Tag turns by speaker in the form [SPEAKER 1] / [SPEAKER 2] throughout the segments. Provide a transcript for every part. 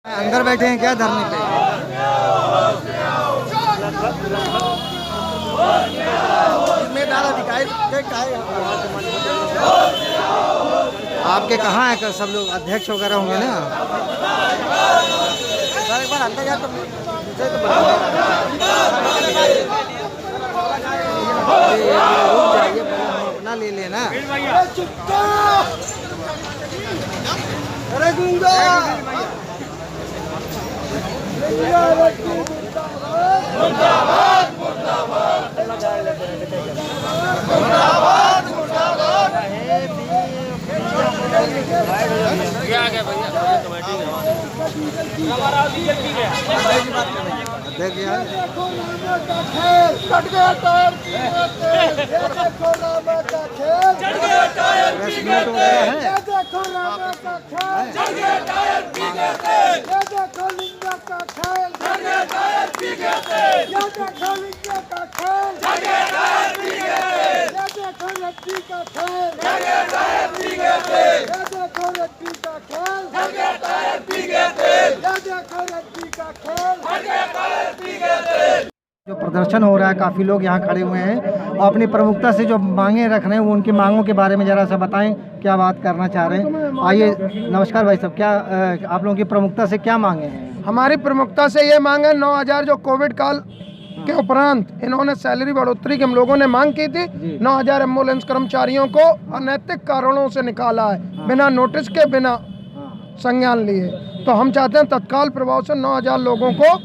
[SPEAKER 1] अंदर बैठे हैं क्या धरने पे? जिम्मेदार अधिकारी आपके कहाँ है सब लोग? अध्यक्ष वगैरह होंगे ना? एक बार अंदर जाए तो मुझे तो रुक जाइए, अपना ले लेना। अरे गुंगा जो प्रदर्शन हो रहा है, काफ़ी लोग यहाँ खड़े हुए हैं और अपनी प्रमुखता से जो मांगे रख रहे हैं वो उनकी मांगों के बारे में ज़रा सा बताएं, क्या बात करना चाह रहे हैं। आइए, नमस्कार भाई साहब, क्या आप लोगों की प्रमुखता से क्या मांगे हैं?
[SPEAKER 2] हमारी प्रमुखता से ये मांग है 9,000 जो कोविड काल के उपरांत इन्होंने सैलरी बढ़ोतरी की हम लोगों ने मांग की थी। 9,000 एम्बुलेंस कर्मचारियों को अनैतिक कारणों से निकाला है, बिना नोटिस के, बिना संज्ञान लिए। तो हम चाहते हैं तत्काल प्रभाव से 9,000 लोगों को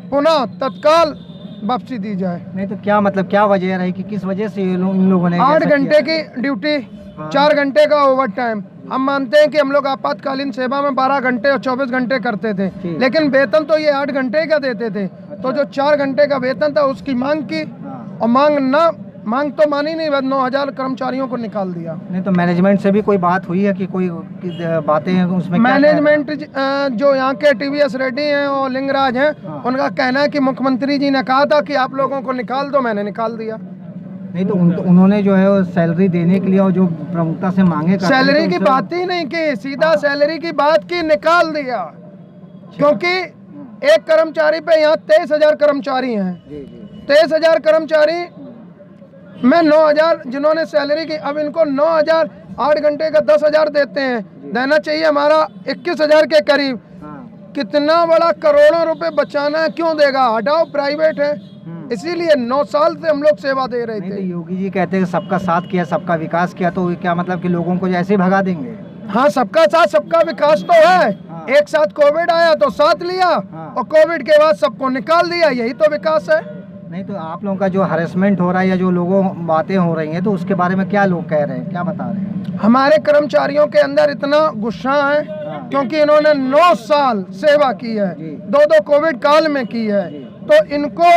[SPEAKER 2] पुनः तत्काल वापसी दी जाए।
[SPEAKER 1] नहीं तो क्या मतलब, क्या वजह रही कि किस वजह से इन लोगों ने
[SPEAKER 2] 8 घंटे की ड्यूटी, 4 घंटे का ओवर टाइम। हम मानते हैं कि हम लोग आपातकालीन सेवा में 12 घंटे और 24 घंटे करते थे, लेकिन वेतन तो ये 8 घंटे का देते थे। तो जो 4 घंटे का वेतन था उसकी मांग की, और मांग तो मानी नहीं, 9,000 कर्मचारियों को निकाल दिया।
[SPEAKER 1] नहीं तो मैनेजमेंट से भी कोई बात हुई है कि कोई बातें हैं उसमें?
[SPEAKER 2] मैनेजमेंट जो यहाँ के TVS रेड्डी हैं और लिंगराज हैं, उनका कहना है कि मुख्यमंत्री जी ने कहा था कि आप लोगों को निकाल दो, मैंने निकाल दिया।
[SPEAKER 1] नहीं तो उन्होंने जो है वो सैलरी देने के लिए और जो प्रमुखता से मांगे
[SPEAKER 2] सैलरी की बात ही नहीं की, सीधा सैलरी की बात की, निकाल दिया। क्योंकि एक कर्मचारी पे यहाँ 23,000 कर्मचारी हैं। 23,000 कर्मचारी में 9,000 जिन्होंने सैलरी की, अब इनको 9,000 8 घंटे का 10,000 देते हैं, देना चाहिए हमारा 21,000 के करीब। कितना बड़ा करोड़ों रुपए बचाना है, क्यों देगा? हटाओ, प्राइवेट है। इसीलिए 9 साल से हम लोग सेवा दे रहे थे।
[SPEAKER 1] योगी जी कहते हैं सबका साथ किया, सबका विकास किया, तो क्या मतलब कि लोगों को ऐसे भगा देंगे?
[SPEAKER 2] हाँ, सबका साथ सबका विकास तो है। एक साथ कोविड आया तो साथ लिया, और कोविड के बाद सबको निकाल दिया, यही तो विकास है।
[SPEAKER 1] नहीं तो आप लोगों का जो हरेसमेंट हो रहा है या जो लोगों बातें हो रही हैं, तो उसके बारे में क्या लोग कह रहे हैं, क्या बता रहे हैं?
[SPEAKER 2] हमारे कर्मचारियों के अंदर इतना गुस्सा है क्योंकि इन्होंने 9 साल सेवा की है, 2 कोविड काल में की है। तो इनको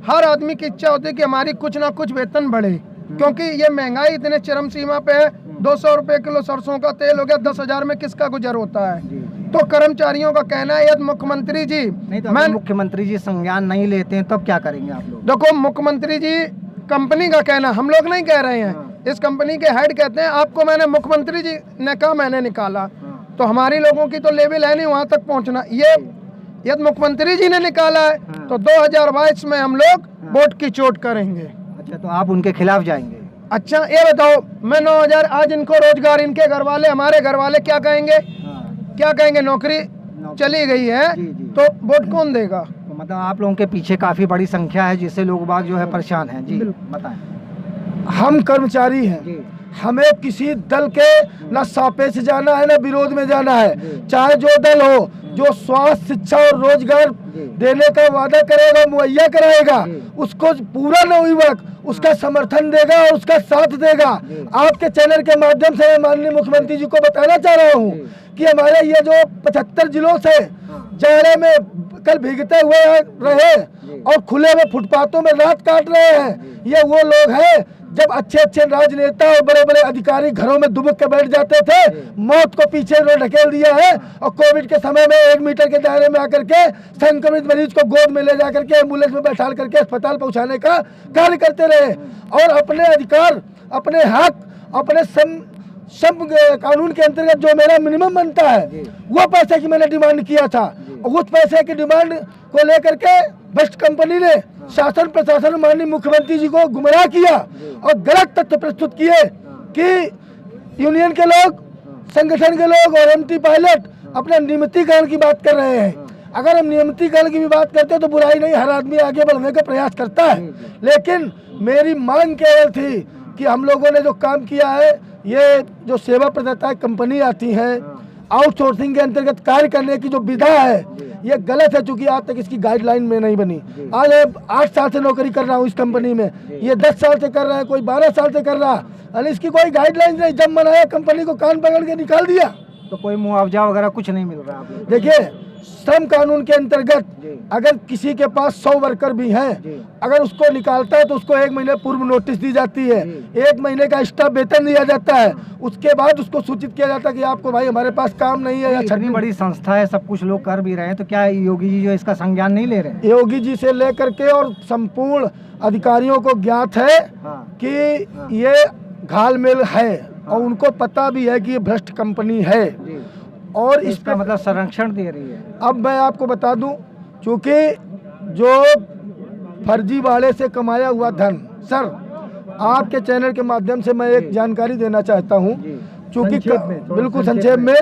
[SPEAKER 2] हर आदमी की इच्छा होती है कि हमारी कुछ ना कुछ वेतन बढ़े, क्योंकि ये महंगाई इतने चरम सीमा पे है। 200 रुपए किलो सरसों का तेल हो गया, 10,000 में किसका गुजर होता है? तो कर्मचारियों का कहना है यदि मुख्यमंत्री जी,
[SPEAKER 1] नहीं तो मुख्यमंत्री जी संज्ञान नहीं लेते हैं तब क्या करेंगे आप लोग?
[SPEAKER 2] देखो, मुख्यमंत्री जी कंपनी का कहना, हम लोग नहीं कह रहे हैं। इस कंपनी के हेड कहते हैं आपको मैंने, मुख्यमंत्री जी ने कहा मैंने निकाला। तो हमारी लोगों की तो लेवल है नहीं वहाँ तक पहुँचना। ये यदि मुख्यमंत्री जी ने निकाला है तो 2022 में हम लोग वोट की चोट करेंगे।
[SPEAKER 1] अच्छा, तो आप उनके खिलाफ जाएंगे?
[SPEAKER 2] अच्छा, ये बताओ, मैं 9,000 आज इनको रोजगार, इनके घर वाले, हमारे घर वाले क्या कहेंगे? क्या कहेंगे? नौकरी चली गई है, तो वोट कौन देगा?
[SPEAKER 1] तो मतलब आप लोगों के पीछे काफी बड़ी संख्या है जिससे लोग बाग जो है परेशान हैं। जी बताएं।
[SPEAKER 2] हम कर्मचारी हैं, हमें किसी दल के न सापे से जाना है, न विरोध में जाना है। चाहे जो दल हो, जो स्वास्थ्य, शिक्षा और रोजगार देने का वादा करेगा, मुहैया कराएगा, उसको पूरा नवयुवक उसका समर्थन देगा और उसका साथ देगा। आपके चैनल के माध्यम से मैं माननीय मुख्यमंत्री जी को बताना चाह रहा हूँ कि हमारे ये जो 75 जिलों से जाड़े में कल भीगते हुए रहे और खुले में फुटपाथों में रात काट रहे हैं, ये वो लोग हैं जब अच्छे अच्छे राजनेता और बड़े बड़े अधिकारी घरों में दुबक के बैठ जाते थे, मौत को पीछे ढकेल दिया है। और कोविड के समय में 1 मीटर के दायरे में आकर के संक्रमित मरीज को गोद में ले जाकर के एम्बुलेंस में बैठा करके अस्पताल पहुंचाने का कार्य करते रहे और अपने अधिकार, अपने हक, अपने श्रम कानून के अंतर्गत जो मेरा मिनिमम बनता है वो पैसे की मैंने डिमांड किया था। उस पैसे की डिमांड को लेकर के बेस्ट कंपनी ने शासन प्रशासन माननीय मुख्यमंत्री जी को गुमराह किया और गलत तथ्य प्रस्तुत किए कि यूनियन के लोग, संगठन के लोग और एमटी पायलट अपने नियमितीकरण की बात कर रहे हैं। अगर हम नियमितीकरण की भी बात करते हैं तो बुराई नहीं, हर आदमी आगे बढ़ने का प्रयास करता है, लेकिन मेरी मांग केवल थी कि हम लोगों ने जो काम किया है, ये जो सेवा प्रदाता कंपनी आती है, आउटसोर्सिंग के अंतर्गत कार्य करने की जो विधा है ये गलत है, चूंकि आज तक इसकी गाइडलाइन में नहीं बनी। आज 8 साल से नौकरी कर रहा हूँ इस कंपनी में, ये 10 साल से कर रहा है, कोई 12 साल से कर रहा, और इसकी कोई गाइडलाइन नहीं। जब मनाया कंपनी को कान पकड़ के निकाल दिया।
[SPEAKER 1] तो कोई मुआवजा वगैरह कुछ नहीं मिल रहा है?
[SPEAKER 2] देखिए, श्रम कानून के अंतर्गत अगर किसी के पास 100 वर्कर भी हैं, अगर उसको निकालता है तो उसको 1 महीने पूर्व नोटिस दी जाती है, 1 महीने का एक्स्ट्रा वेतन दिया जाता है, उसके बाद उसको सूचित किया जाता है कि आपको भाई हमारे पास काम नहीं है। या
[SPEAKER 1] इतनी बड़ी संस्था है, सब कुछ लोग कर भी रहे हैं, तो क्या योगी जी जो इसका संज्ञान नहीं ले रहे हैं?
[SPEAKER 2] योगी जी से लेकर के और संपूर्ण अधिकारियों को ज्ञात है कि ये घालमेल है और उनको पता भी है कि ये भ्रष्ट कंपनी है और इसका
[SPEAKER 1] मतलब संरक्षण दे रही है।
[SPEAKER 2] अब मैं आपको बता दूं, चूंकि जो फर्जीवाड़े से कमाया हुआ धन, सर आपके चैनल के माध्यम से मैं एक जानकारी देना चाहता हूं, चूंकि बिल्कुल संक्षेप में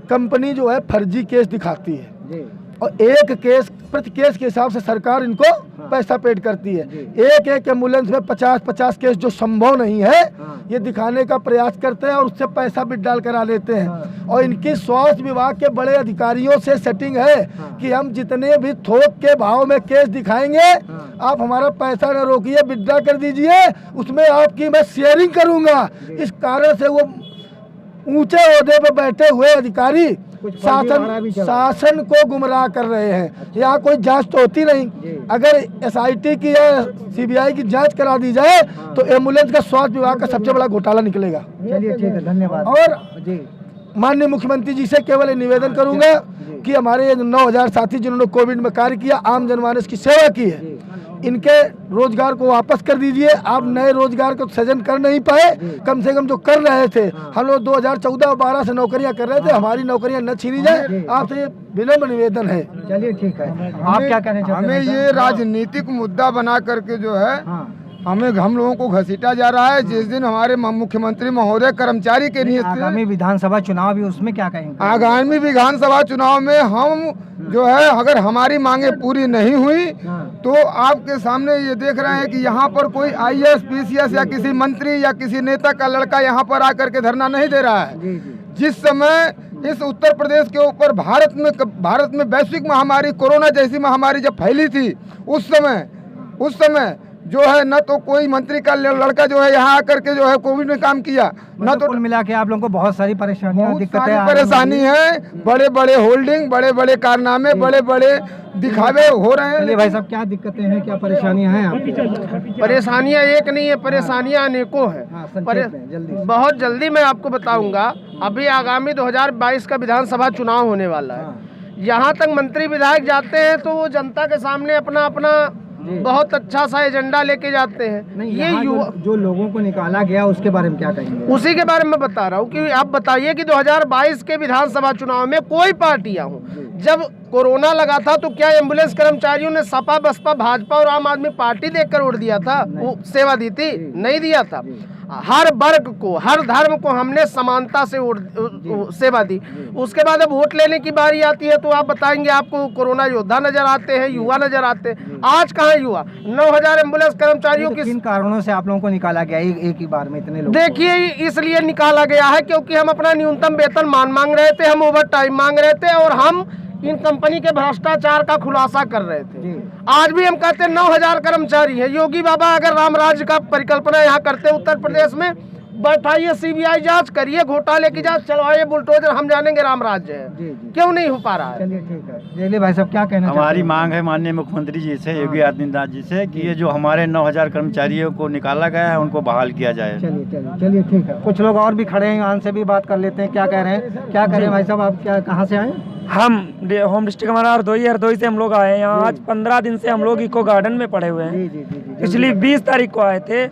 [SPEAKER 2] कंपनी जो है फर्जी केस दिखाती है और एक केस प्रति केस के हिसाब से सरकार इनको पैसा पेड करती है। एक एम्बुलेंस में 50-50 केस जो संभव नहीं है ये दिखाने का प्रयास करते हैं और उससे पैसा विड्रॉल करा लेते हैं। और इनकी स्वास्थ्य विभाग के बड़े अधिकारियों से सेटिंग है कि हम जितने भी थोक के भाव में केस दिखाएंगे आप हमारा पैसा न रोकिए, विड्रॉ कर दीजिए, उसमें आपकी मैं शेयरिंग करूंगा। इस कारण से वो ऊंचे ओहदे पर बैठे हुए अधिकारी शासन को गुमराह कर रहे हैं। यहाँ कोई जांच तो होती नहीं। अगर एसआईटी की या सीबीआई की जांच करा दी जाए तो एम्बुलेंस का स्वास्थ्य विभाग का सबसे बड़ा घोटाला निकलेगा।
[SPEAKER 1] चलिए ठीक है, धन्यवाद।
[SPEAKER 2] और माननीय मुख्यमंत्री जी से केवल निवेदन करूंगा कि हमारे 9000 साथी जिन्होंने कोविड में कार्य किया, आम जनमानस की सेवा की है, इनके रोजगार को वापस कर दीजिए। आप नए रोजगार को सृजन कर नहीं पाए, कम से कम जो कर रहे थे, हम लोग 2014 और 12 से नौकरियां कर रहे थे, हमारी नौकरियां न छीनी जाए, आपसे विनम्र निवेदन है।
[SPEAKER 1] चलिए ठीक है, आप क्या कहना चाहते हैं?
[SPEAKER 3] हमें ये राजनीतिक मुद्दा बना करके जो है हम लोगों को घसीटा जा रहा है। जिस दिन हमारे मुख्यमंत्री महोदय कर्मचारी के लिए
[SPEAKER 1] आगामी विधानसभा चुनाव भी, उसमें क्या कहेंगे?
[SPEAKER 3] आगामी विधानसभा चुनाव में हम जो है अगर हमारी मांगे पूरी नहीं हुई तो आपके सामने ये देख रहे हैं कि यहाँ पर कोई IAS PCS या किसी मंत्री या किसी नेता का लड़का यहाँ पर आकर के धरना नहीं दे रहा है। जिस समय इस उत्तर प्रदेश के ऊपर भारत में वैश्विक महामारी कोरोना जैसी महामारी जब फैली थी, उस समय जो है न तो कोई मंत्री का लड़का जो है यहाँ आकर के जो है कोविड में काम किया, न तो
[SPEAKER 1] कुल मिला के आप लोगों को बहुत सारी परेशानियां, दिक्कतें,
[SPEAKER 3] परेशानी है। बड़े बड़े होल्डिंग, बड़े बड़े कारनामे, बड़े बड़े दिखावे हो रहे हैं।
[SPEAKER 1] चलिए भाई साहब, क्या दिक्कतें हैं, क्या परेशानियां हैं आपकी?
[SPEAKER 4] परेशानियां एक नहीं है, परेशानियां अनेकों हैं। बहुत जल्दी मैं आपको बताऊंगा। अभी आगामी 2022 का विधानसभा चुनाव होने वाला है। यहाँ तक मंत्री विधायक जाते हैं तो वो जनता के सामने अपना बहुत अच्छा सा एजेंडा लेके जाते हैं।
[SPEAKER 1] ये जो लोगों को निकाला गया उसके बारे में क्या कहेंगे?
[SPEAKER 4] उसी के बारे में बता रहा हूँ कि आप बताइए कि 2022 के विधानसभा चुनाव में कोई पार्टियां हो, जब कोरोना लगा था तो क्या एम्बुलेंस कर्मचारियों ने सपा बसपा भाजपा और आम आदमी पार्टी देखकर वोट दिया था? वो सेवा दी थी? नहीं दिया था। हर वर्ग को, हर धर्म को हमने समानता से सेवा दी। उसके बाद अब वोट लेने की बारी आती है तो आप बताएंगे आपको कोरोना योद्धा नजर आते हैं, युवा नजर आते हैं। आज कहाँ युवा? 9000 एम्बुलेंस कर्मचारियों की
[SPEAKER 1] किन कारणों से आप लोगों को निकाला गया एक ही बार में इतने लोग?
[SPEAKER 4] देखिए, इसलिए निकाला गया है क्योंकि हम अपना न्यूनतम वेतन मांग रहे थे, हम ओवर टाइम मांग रहे थे और हम इन कंपनी के भ्रष्टाचार का खुलासा कर रहे थे। आज भी हम कहते हैं 9000 कर्मचारी है। योगी बाबा अगर राम राज्य का परिकल्पना यहाँ करते उत्तर प्रदेश में, बैठाइए सीबीआई जांच करिए, घोटाले की जांच चलवाइए, बुलडोजर, हम जानेंगे राम राज्य है। क्यों नहीं हो पा रहा है?
[SPEAKER 1] चलिए ठीक है। जयली भाई साहब, क्या कहना?
[SPEAKER 5] हमारी मांग है माननीय मुख्यमंत्री जी से, योगी आदित्यनाथ जी से, कि ये जो हमारे 9000 कर्मचारियों को निकाला गया है उनको बहाल किया जाए।
[SPEAKER 1] चलिए ठीक है। कुछ लोग और भी खड़े हैं, यहाँ से भी बात कर लेते हैं, क्या कह रहे हैं? क्या कह रहे हैं भाई साहब, आप क्या, कहाँ से आए?
[SPEAKER 6] हम होम डिस्ट्रिक्ट हमारा हरदोई से हम लोग आए हैं यहाँ। आज 15 दिन से हम लोग इको गार्डन में पड़े हुए हैं। पिछली 20 तारीख को आए थे।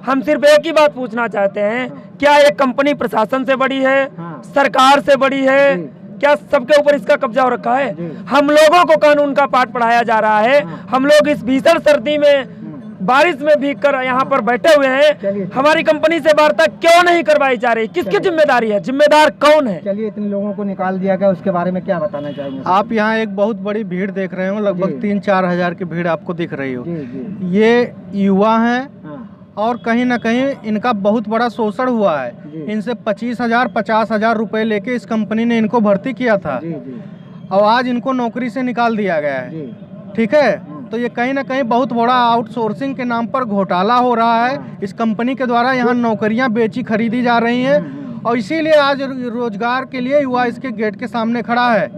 [SPEAKER 6] हम सिर्फ एक ही बात पूछना चाहते हैं, क्या ये कंपनी प्रशासन से बड़ी है, सरकार से बड़ी है, क्या सबके ऊपर इसका कब्जा हो रखा है? हम लोगों को कानून का पाठ पढ़ाया जा रहा है। हम लोग इस भीषण सर्दी में बारिश में भीग कर यहाँ पर बैठे हुए हैं। हमारी कंपनी से वार्ता क्यों नहीं करवाई जा रही? किसकी जिम्मेदारी है? जिम्मेदार कौन है?
[SPEAKER 1] चलिए, इतने लोगों को निकाल दिया गया, उसके बारे में क्या बताना चाहेंगे?
[SPEAKER 7] आप यहाँ एक बहुत बड़ी भीड़ देख रहे हो, लगभग 3-4 हजार की भीड़ आपको दिख रही हो। ये युवा हैं और कहीं ना कहीं इनका बहुत बड़ा शोषण हुआ है। इनसे 25,000 50,000 रुपए लेके इस कंपनी ने इनको भर्ती किया था और आज इनको नौकरी से निकाल दिया गया है। ठीक है, तो ये कहीं ना कहीं बहुत बड़ा आउटसोर्सिंग के नाम पर घोटाला हो रहा है। इस कंपनी के द्वारा यहाँ नौकरियाँ बेची खरीदी जा रही हैं और इसीलिए आज रोजगार के लिए युवा इसके गेट के सामने खड़ा है,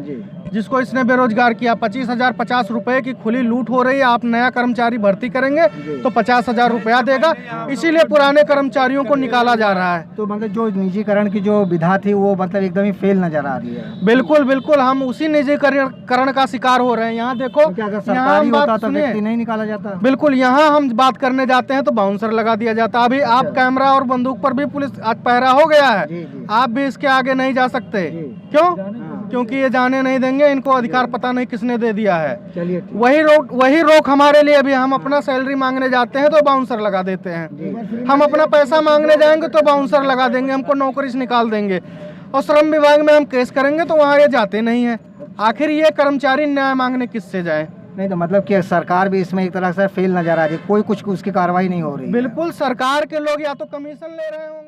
[SPEAKER 7] जिसको इसने बेरोजगार किया। 25,000 50 रुपए की खुली लूट हो रही है। आप नया कर्मचारी भर्ती करेंगे तो 50,000 रुपया देगा, इसीलिए पुराने कर्मचारियों को निकाला जा रहा है।
[SPEAKER 1] तो मतलब जो निजीकरण की जो विधा थी वो मतलब एकदम ही फेल नजर आ रही है।
[SPEAKER 7] बिल्कुल बिल्कुल, हम उसी निजीकरण का शिकार हो रहे हैं। यहाँ देखो,
[SPEAKER 1] तो क्या अगर सरकारी होता तो व्यक्ति नहीं निकाला जाता?
[SPEAKER 7] बिल्कुल, यहाँ हम बात करने जाते हैं तो बाउंसर लगा दिया जाता। अभी आप कैमरा और बंदूक पर भी पुलिस आज पहरा हो गया है, आप भी इसके आगे नहीं जा सकते। क्यों? क्योंकि ये जाने नहीं देंगे, इनको अधिकार पता नहीं किसने दे दिया है।
[SPEAKER 1] चलिए,
[SPEAKER 7] वही रोक हमारे लिए भी। हम अपना सैलरी मांगने जाते हैं तो बाउंसर लगा देते हैं। हम अपना पैसा मांगने जाएंगे तो बाउंसर लगा देंगे, हमको नौकरी से निकाल देंगे। और श्रम विभाग में हम केस करेंगे तो वहाँ ये जाते नहीं है। आखिर ये कर्मचारी न्याय मांगने किससे जाए?
[SPEAKER 1] नहीं तो मतलब कि सरकार भी इसमें एक तरह से फेल नजर आ रही है, कोई कुछ उसकी कार्रवाई नहीं हो रही है।
[SPEAKER 7] बिल्कुल, सरकार के लोग या तो कमीशन ले रहे होंगे